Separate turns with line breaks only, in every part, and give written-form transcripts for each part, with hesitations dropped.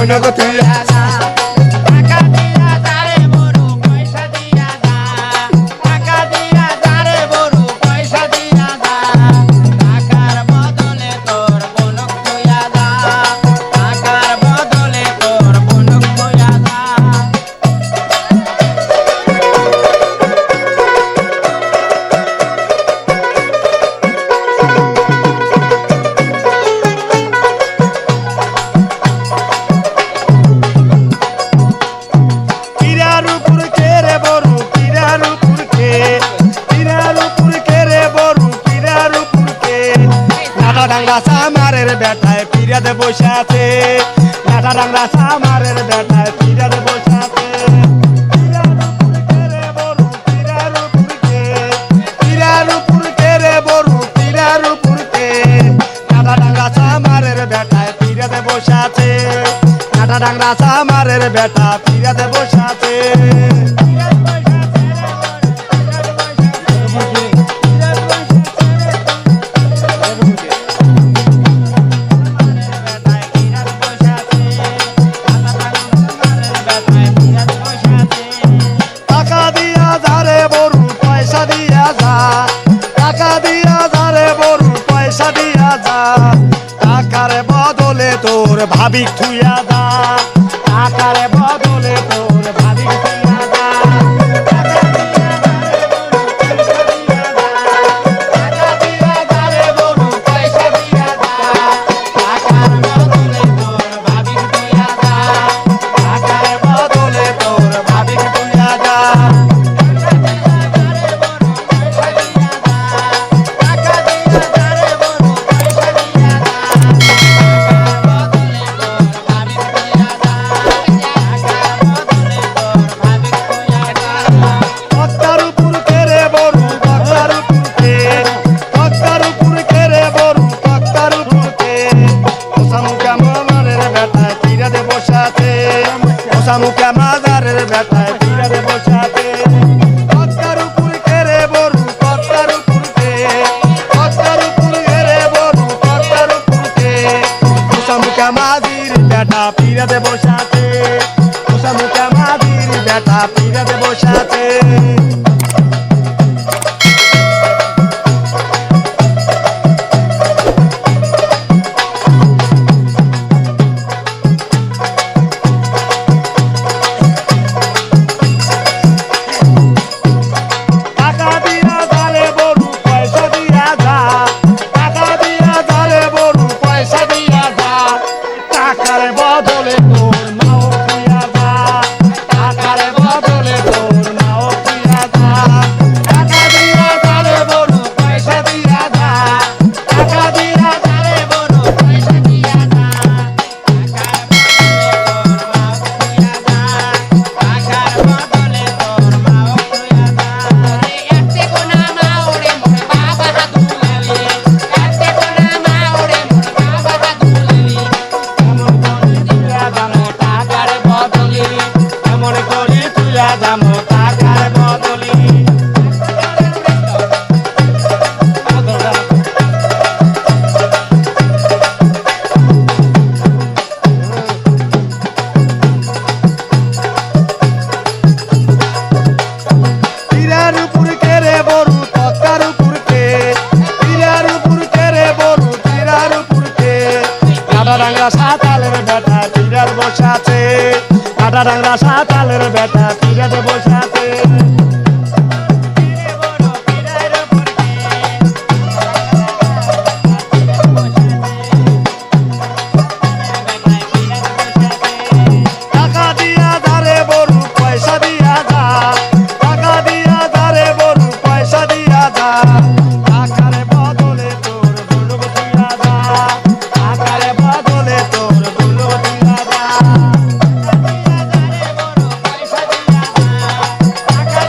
বনক তুইয়া যা
টাকা দিয়া যারে বড় পয়সা দিয়া যা টাকা দিয়া যারে বড় পয়সা দিয়া যা টাকার বদলে তোর বনক তুইয়া যা টাকার বদলে তোর বনক তুইয়া যা
পীরার উপর কে রে বড় পীরার উপর কে পীরার উপর কে রে বড় পীরার উপর কে নাটা ডাংরা সামারের বেটায় পীরাতে বসে আছে নাটা ডাংরা সামারের বেটায় পীরাতে বসে আছে পীরার উপর কে রে বড় পীরার উপর কে নাটা ডাংরা সামারের বেটায় পীরাতে বসে আছে নাটা ডাংরা সামারের বেটা পীরাতে বসে আছে টাকা দিয়া যারে বড় পয়সা দিয়া যা টাকা দিয়া যারে বড় পয়সা দিয়া যা টাকার বদলে তোর ভাবিক থুইয়া যা টাকার বদলে তোর ভাবিক থুইয়া যা টাকা দিয়া যারে বড় পয়সা দিয়া যা টাকার বদলে তোর ভাবিক থুইয়া যা টাকার বদলে তোর ভাবিক থুইয়া যা বক্তার উপর কে রে বড় বক্তার উপর কে বক্তার উপর কে রে বড় বক্তার উপর কে ওসামুখা মামারের বেটায় পীরাতে বসে আছে ওসামুখা মাজারের বেটায় পীরাতে বসে আছে বক্তার উপর কে রে বড় বক্তার উপর কে বক্তার উপর কে রে বড় বক্তার উপর কে ওসামুখা মাজির বেটা পীরাতে বসে আছে ওসামুখা মাজির বেটা পীরাতে বসে আছে টাকা দিয়া যারে বড় পয়সা দিয়া যা টাকা দিয়া যারে বড় পয়সা দিয়া যা টাকার বদলে তোর নাও দিয়া যা টাকার বদলে তোর নাও দিয়া যা টাকা দিয়া যারে বড় পয়সা দিয়া যা টাকা দিয়া যারে বড় পয়সা দিয়া যা এমন করি তুইয়া যামো টাকার বদলি পীরার উপর কে রে বড় তক্তার উপর কে পীরার উপর কে রে বড় পীরার উপর কে নাটা ডাংরা সাতালের বেটা পীরার বসে আছে নাটা ডাংরা সাতালের বেটা পীরাতে বসে আছে টাকা দিয়া যারে বড় পয়সা দিয়া যা টাকা দিয়া যারে বড় পয়সা দিয়া যা টাকার বদলে তোর বলব দিয়া যা টাকার বদলে তোর বলব দিয়া যা টাকা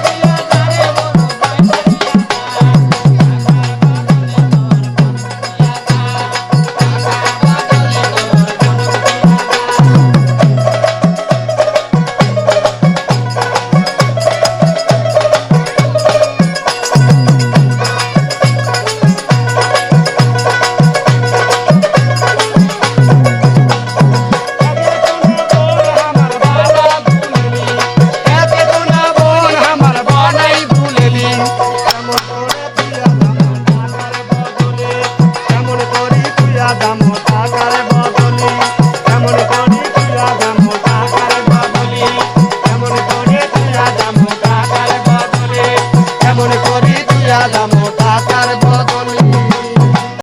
যামো